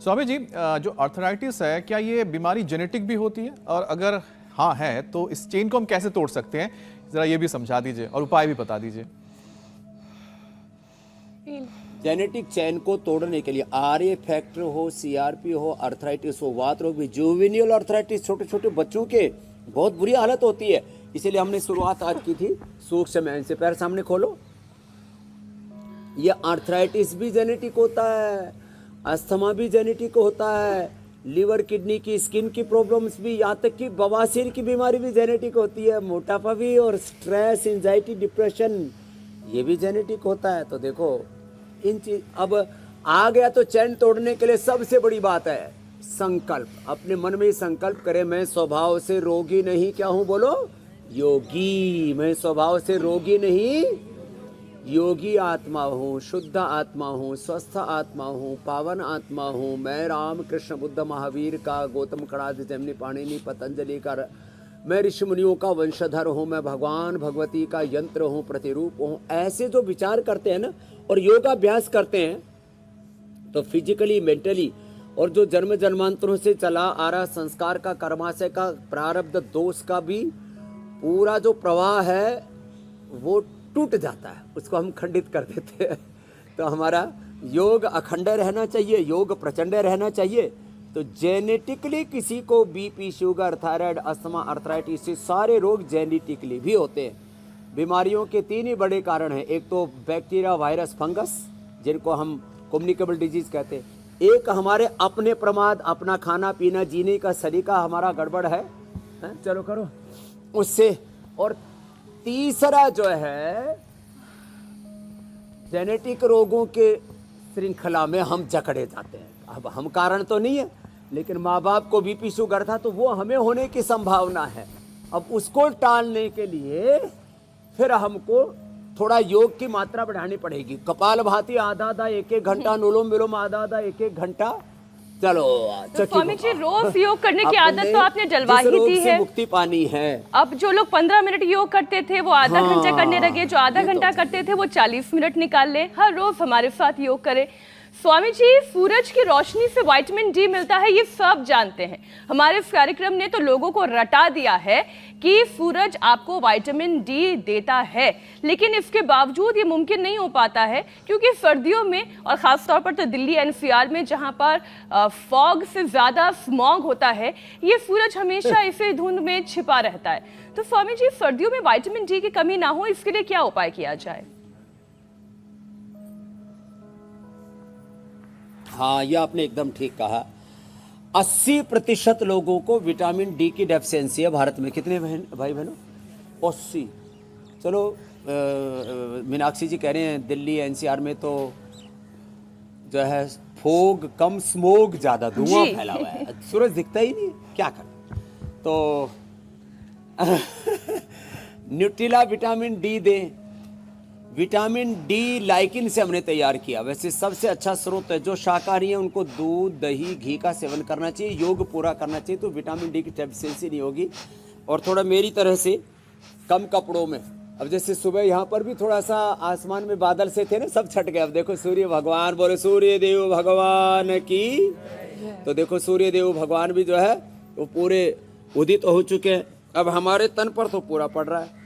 स्वामी जी, जो आर्थराइटिस है, क्या ये बीमारी जेनेटिक भी होती है, और अगर हाँ है तो इस चेन को हम कैसे तोड़ सकते हैं? जरा ये भी समझा दीजिए और उपाय भी बता दीजिए। जेनेटिक चैन को तोड़ने के लिए आरए फैक्टर हो, सीआरपी हो, अर्थराइटिस हो, वात रोग भी, जुवेनियल अर्थराइटिस छोटे छोटे बच्चों के बहुत बुरी हालत होती है। इसीलिए हमने शुरुआत आज की थी सूक्ष्म ऐन से। पैर सामने खोलो। ये अर्थराइटिस भी जेनेटिक होता है, अस्थमा भी जेनेटिक होता है, लीवर किडनी की स्किन की प्रॉब्लम्स भी, यहाँ तक कि बवासीर की बीमारी भी जेनेटिक होती है, मोटापा भी, और स्ट्रेस, एंजाइटी, डिप्रेशन ये भी जेनेटिक होता है। तो देखो इन चीज अब आ गया तो चैन तोड़ने के लिए सबसे बड़ी बात है संकल्प। अपने मन में संकल्प करें, मैं स्वभाव से रोगी नहीं, क्या हूं बोलो, योगी। मैं स्वभाव से रोगी नहीं, योगी आत्मा हूँ, शुद्ध आत्मा हूँ, स्वस्थ आत्मा हूँ, पावन आत्मा हूँ। मैं राम कृष्ण बुद्ध महावीर का, गौतम कणाद जैमिनी पाणिनि पतंजलि का, मैं ऋषि मुनियों का वंशधर हूँ, मैं भगवान भगवती का यंत्र हूँ, प्रतिरूप हूँ। ऐसे जो विचार करते हैं ना और योगाभ्यास करते हैं तो फिजिकली, मेंटली, और जो जन्म जन्मांतरों से चला आ रहा संस्कार का, कर्माशय का, प्रारब्ध दोष का भी पूरा जो प्रवाह है वो टूट जाता है, उसको हम खंडित कर देते हैं। तो हमारा योग अखंड रहना चाहिए, योग प्रचंड रहना चाहिए। तो जेनेटिकली किसी को BP, sugar, thyroid, asthma, arthritis, सारे रोग जेनेटिकली भी होते हैं। बीमारियों के तीन ही बड़े कारण हैं। एक तो बैक्टीरिया, वायरस, फंगस, जिनको हम कम्युनिकेबल डिजीज कहते हैं। एक हमारे अपने प्रमाद, अपना खाना पीना, जीने का सलीका हमारा गड़बड़ है, चलो करो उससे। और तीसरा जो है जेनेटिक रोगों के श्रृंखला में हम जकड़े जाते हैं। अब हम कारण तो नहीं है, लेकिन माँ बाप को बीपी शुगर था तो वो हमें होने की संभावना है। अब उसको टालने के लिए फिर हमको थोड़ा योग की मात्रा बढ़ानी पड़ेगी। कपालभाति आधा आधा, एक एक घंटा, अनुलोम विलोम आधा आधा, एक एक घंटा। चलो तो स्वामी जी, रोज योग करने की आदत तो आपने डलवा ही दी है, मुक्ति पानी है। अब जो लोग 15 मिनट योग करते थे वो आधा घंटा करने लगे, जो आधा घंटा करते थे वो 40 मिनट निकाल ले, हर रोज हमारे साथ योग करें। स्वामी जी, सूरज की रोशनी से विटामिन डी मिलता है, ये सब जानते हैं। हमारे इस कार्यक्रम ने तो लोगों को रटा दिया है कि सूरज आपको विटामिन डी देता है, लेकिन इसके बावजूद ये मुमकिन नहीं हो पाता है, क्योंकि सर्दियों में, और ख़ास तौर पर तो दिल्ली एनसीआर में जहाँ पर फॉग से ज़्यादा स्मॉग होता है, ये सूरज हमेशा इसी धुंध में छिपा रहता है। तो स्वामी जी, सर्दियों में विटामिन डी की कमी ना हो, इसके लिए क्या उपाय किया जाए? हाँ, ये आपने एकदम ठीक कहा। 80% लोगों को विटामिन डी की डेफिशिएंसी है भारत में। कितने भाई बहनों? 80। चलो मीनाक्षी जी कह रहे हैं दिल्ली एनसीआर में तो जो है फोग कम, स्मोग ज़्यादा, धुआं फैला हुआ है, सूरज दिखता ही नहीं, क्या करें। तो न्यूट्रिला विटामिन डी दें। विटामिन डी लाइकिन से हमने तैयार किया। वैसे सबसे अच्छा स्रोत है, जो शाकाहारी हैं उनको दूध, दही, घी का सेवन करना चाहिए, योग पूरा करना चाहिए, तो विटामिन डी की डेफिशिएंसी नहीं होगी। और थोड़ा मेरी तरह से कम कपड़ों में, अब जैसे सुबह यहाँ पर भी थोड़ा सा आसमान में बादल से थे ना, सब छट गए। अब देखो सूर्य भगवान, बोले सूर्य देव भगवान की। तो देखो सूर्य देव भगवान भी जो है वो पूरे उदित हो चुके हैं। अब हमारे तन पर तो पूरा पड़ रहा है।